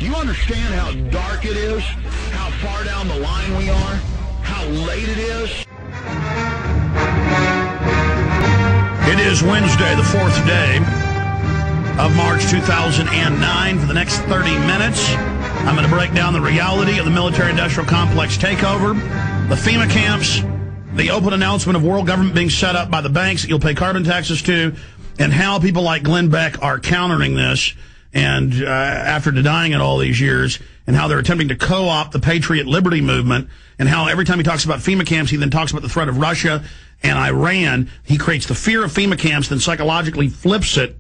Do you understand how dark it is? How far down the line we are? How late it is? It is Wednesday, the 4th day of March 2009. For the next 30 minutes, I'm going to break down the reality of the military-industrial complex takeover, the FEMA camps, the open announcement of world government being set up by the banks that you'll pay carbon taxes to, and how people like Glenn Beck are countering this, and after denying it all these years, and how they're attempting to co-opt the Patriot Liberty movement, and how every time he talks about FEMA camps, he then talks about the threat of Russia and Iran. He creates the fear of FEMA camps, then psychologically flips it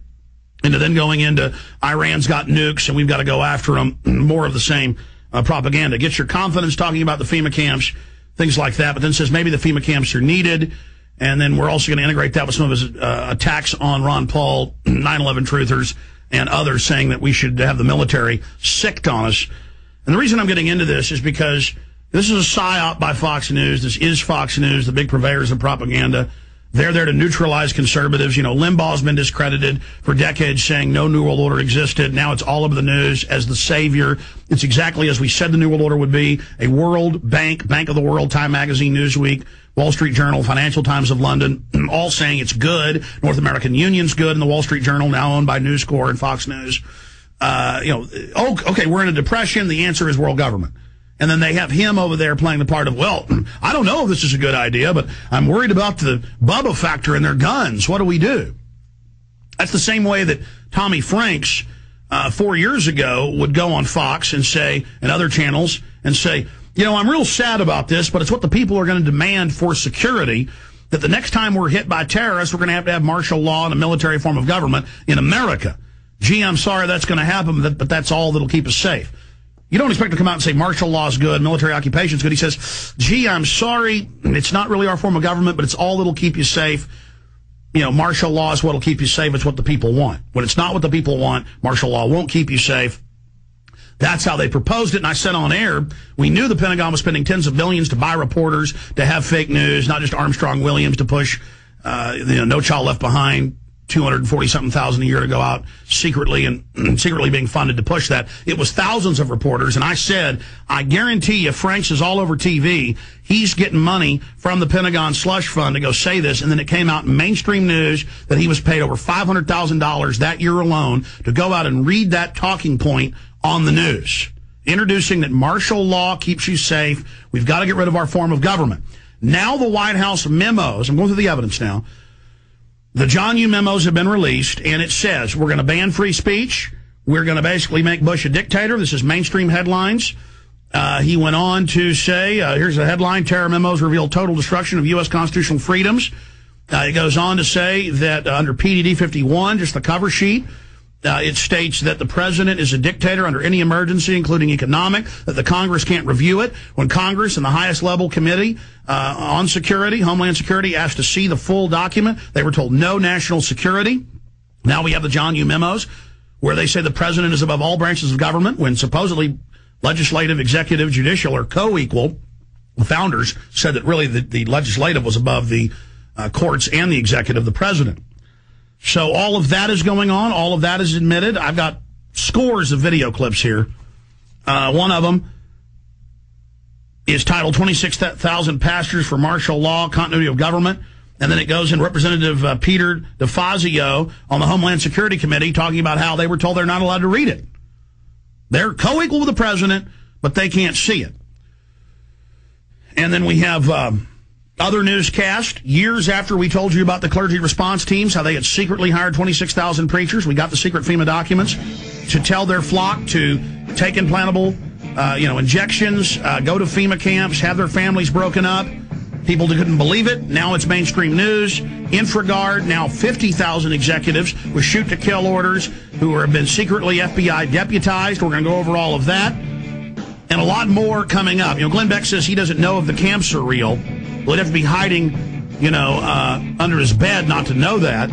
into then going into Iran's got nukes and we've got to go after them. More of the same propaganda. Gets your confidence talking about the FEMA camps, things like that, but then says maybe the FEMA camps are needed. And then we're also going to integrate that with some of his attacks on Ron Paul, 9/11 truthers, and others, saying that we should have the military sicked on us. And the reason I'm getting into this is because this is a psyop by Fox News. This is Fox News, the big purveyors of propaganda. They're there to neutralize conservatives. You know, Limbaugh's been discredited for decades, saying no New World Order existed. Now it's all over the news as the savior. It's exactly as we said the New World Order would be. A World Bank, Bank of the World, Time Magazine, Newsweek, Wall Street Journal, Financial Times of London, all saying it's good. North American Union's good, and the Wall Street Journal, now owned by News Corp and Fox News. Okay, we're in a depression. The answer is world government. And then they have him over there playing the part of, well, I don't know if this is a good idea, but I'm worried about the Bubba factor in their guns. What do we do? That's the same way that Tommy Franks 4 years ago would go on Fox and say, and other channels, and say, you know, I'm real sad about this, but it's what the people are going to demand for security, that the next time we're hit by terrorists, we're going to have martial law and a military form of government in America. Gee, I'm sorry that's going to happen, but that's all that'll keep us safe. You don't expect to come out and say martial law is good, military occupation is good. He says, gee, I'm sorry, it's not really our form of government, but it's all that'll keep you safe. You know, martial law is what'll keep you safe. It's what the people want. When it's not what the people want, martial law won't keep you safe. That's how they proposed it. And I said on air, we knew the Pentagon was spending tens of billions to buy reporters, to have fake news, not just Armstrong Williams to push, No Child Left Behind, 240-something thousand a year to go out secretly and secretly being funded to push that. It was thousands of reporters. And I said, I guarantee you, Franks is all over TV. He's getting money from the Pentagon slush fund to go say this. And then it came out in mainstream news that he was paid over $500,000 that year alone to go out and read that talking point on the news, introducing that martial law keeps you safe. We've got to get rid of our form of government. Now the White House memos, I'm going through the evidence now, the John Yoo memos have been released, and it says we're going to ban free speech. We're going to basically make Bush a dictator. This is mainstream headlines. He went on to say, here's a headline, terror memos reveal total destruction of U.S. constitutional freedoms. It goes on to say that under PDD 51, just the cover sheet, it states that the president is a dictator under any emergency, including economic, that the Congress can't review it. When Congress and the highest level committee on security, Homeland Security, asked to see the full document, they were told no national security. Now we have the John Yoo memos where they say the president is above all branches of government when supposedly legislative, executive, judicial are co-equal. The founders said that really the legislative was above the courts and the executive, the president. So all of that is going on. All of that is admitted. I've got scores of video clips here. One of them is titled 26,000 Pastors for Martial Law, Continuity of Government. And then it goes in Representative Peter DeFazio on the Homeland Security Committee talking about how they were told they're not allowed to read it. They're co-equal with the president, but they can't see it. And then we have other newscast, years after we told you about the clergy response teams, how they had secretly hired 26,000 preachers. We got the secret FEMA documents to tell their flock to take implantable, injections, go to FEMA camps, have their families broken up. People couldn't believe it. Now it's mainstream news. InfraGard, now 50,000 executives with shoot-to-kill orders who have been secretly FBI deputized. We're going to go over all of that. And a lot more coming up. Glenn Beck says he doesn't know if the camps are real. Well, he'd have to be hiding, under his bed not to know that.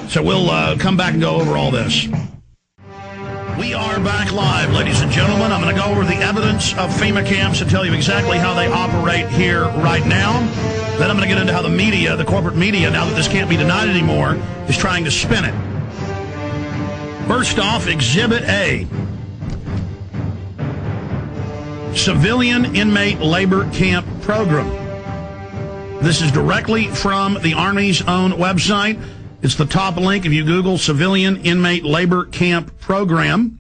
So we'll come back and go over all this. We are back live, ladies and gentlemen. I'm going to go over the evidence of FEMA camps and tell you exactly how they operate here right now. Then I'm going to get into how the media, the corporate media, now that this can't be denied anymore, is trying to spin it. First off, Exhibit A. Civilian Inmate Labor Camp Program. This is directly from the Army's own website. It's the top link. If you Google Civilian Inmate Labor Camp Program,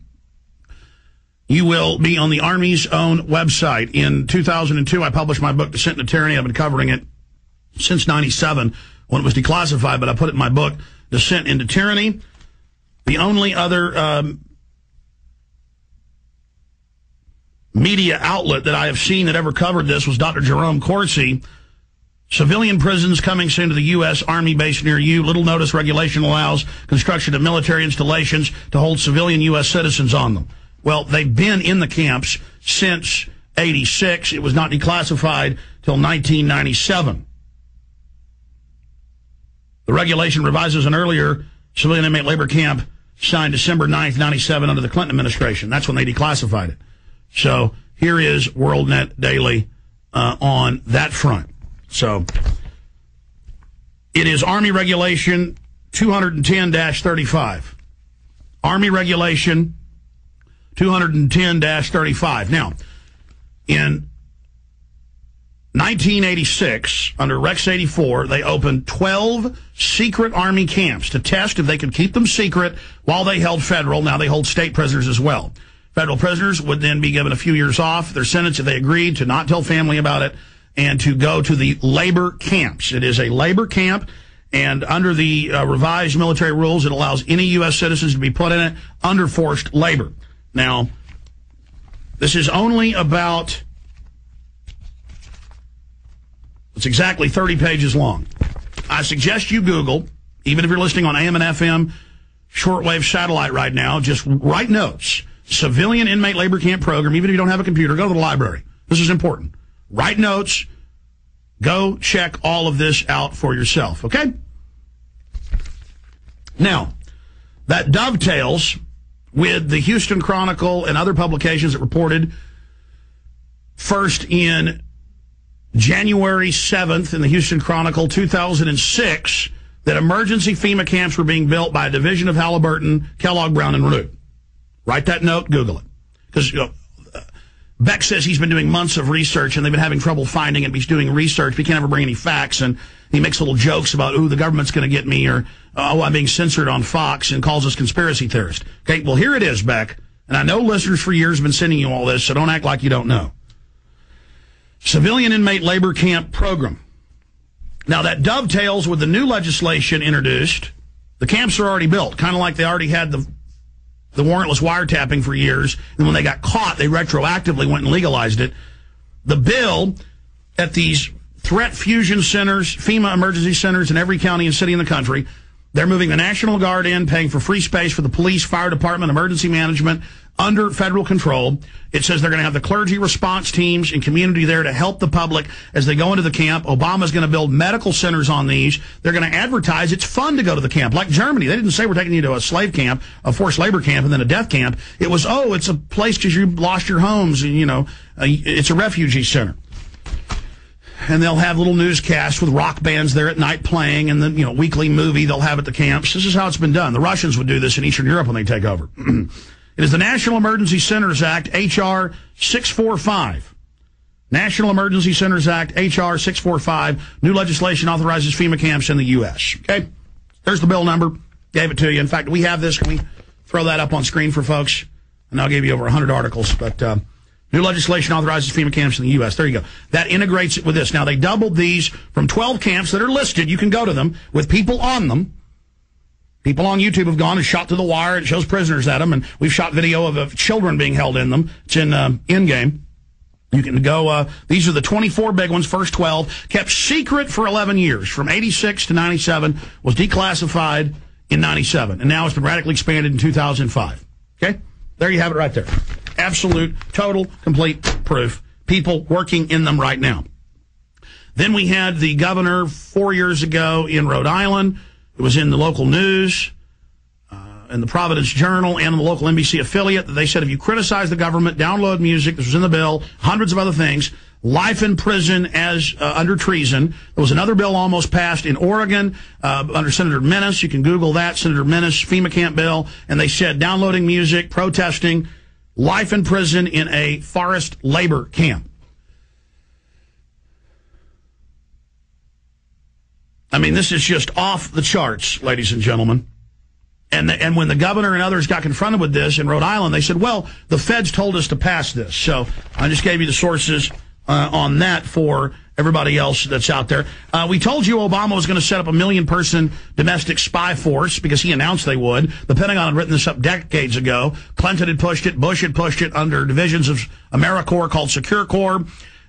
you will be on the Army's own website. In 2002, I published my book, Descent into Tyranny. I've been covering it since 97 when it was declassified, but I put it in my book, Descent into Tyranny. The only other media outlet that I have seen that ever covered this was Dr. Jerome Corsi. Civilian prisons coming soon to the U.S. Army base near you. Little notice regulation allows construction of military installations to hold civilian U.S. citizens on them. Well, they've been in the camps since 86. It was not declassified till 1997. The regulation revises an earlier civilian inmate labor camp signed December 9th, 97 under the Clinton administration. That's when they declassified it. So here is WorldNet Daily on that front. So it is Army Regulation 210-35. Army Regulation 210-35. Now, in 1986, under Rex 84, they opened 12 secret Army camps to test if they could keep them secret while they held federal. Now they hold state prisoners as well. Federal prisoners would then be given a few years off their sentence if they agreed to not tell family about it and to go to the labor camps. It is a labor camp, and under the revised military rules, it allows any U.S. citizens to be put in it under forced labor. Now, this is only about, it's exactly 30 pages long. I suggest you Google, even if you're listening on AM and FM, shortwave satellite right now, just write notes. Civilian Inmate Labor Camp Program. Even if you don't have a computer, go to the library. This is important. Write notes. Go check all of this out for yourself, okay? Now, that dovetails with the Houston Chronicle and other publications that reported first in January 7th in the Houston Chronicle 2006 that emergency FEMA camps were being built by a division of Halliburton, Kellogg, Brown, and Root. Write that note, Google it. Because Beck says he's been doing months of research, and they've been having trouble finding it. He's doing research, but he can't ever bring any facts, and he makes little jokes about, ooh, the government's going to get me, or, oh, I'm being censored on Fox, and calls us conspiracy theorists. Okay, well, here it is, Beck, and I know listeners for years have been sending you all this, so don't act like you don't know. Civilian Inmate Labor Camp Program. Now, that dovetails with the new legislation introduced. The camps are already built, kind of like they already had the warrantless wiretapping for years, and when they got caught, they retroactively went and legalized it. The bill at these threat fusion centers, FEMA emergency centers in every county and city in the country, they're moving the National Guard in, paying for free space for the police, fire department, emergency management, under federal control. It says they're going to have the clergy response teams and community there to help the public as they go into the camp. Obama's going to build medical centers on these. They're going to advertise it's fun to go to the camp. Like Germany, they didn't say we're taking you to a slave camp, a forced labor camp, and then a death camp. It was, oh, it's a place because you lost your homes, and, you know, it's a refugee center. And they'll have little newscasts with rock bands there at night playing, and then, you know, weekly movie they'll have at the camps. This is how it's been done. The Russians would do this in Eastern Europe when they take over. It is the National Emergency Centers Act, H.R. 645. National Emergency Centers Act, H.R. 645. New legislation authorizes FEMA camps in the U.S. Okay? There's the bill number. Gave it to you. In fact, we have this. Can we throw that up on screen for folks? And I'll give you over 100 articles. But new legislation authorizes FEMA camps in the U.S. There you go. That integrates it with this. Now, they doubled these from 12 camps that are listed. You can go to them with people on them. People on YouTube have gone and shot to the wire. It shows prisoners at them, and we've shot video of children being held in them. It's in in-game. You can go, these are the 24 big ones, first 12, kept secret for 11 years, from 86 to 97, was declassified in 97, and now it's been radically expanded in 2005. Okay? There you have it right there. Absolute, total, complete proof. People working in them right now. Then we had the governor 4 years ago in Rhode Island. It was in the local news, in the Providence Journal, and in the local NBC affiliate. They said if you criticize the government, download music, this was in the bill, hundreds of other things, life in prison as under treason. There was another bill almost passed in Oregon under Senator Menace. You can Google that, Senator Menace, FEMA camp bill. And they said downloading music, protesting, life in prison in a forest labor camp. I mean, this is just off the charts, ladies and gentlemen. And when the governor and others got confronted with this in Rhode Island, they said, well, the feds told us to pass this. So I just gave you the sources on that for everybody else that's out there. We told you Obama was going to set up a 1 million-person domestic spy force because he announced they would. The Pentagon had written this up decades ago. Clinton had pushed it. Bush had pushed it under divisions of AmeriCorps called Secure Corps.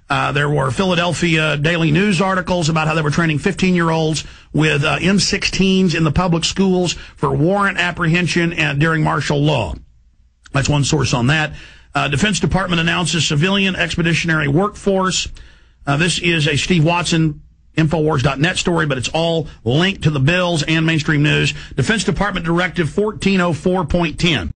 There were Philadelphia Daily News articles about how they were training 15-year-olds with M16s in the public schools for warrant apprehension and during martial law. That's one source on that. Defense Department announces civilian expeditionary workforce. This is a Steve Watson Infowars.net story, but it's all linked to the bills and mainstream news. Defense Department Directive 1404.10.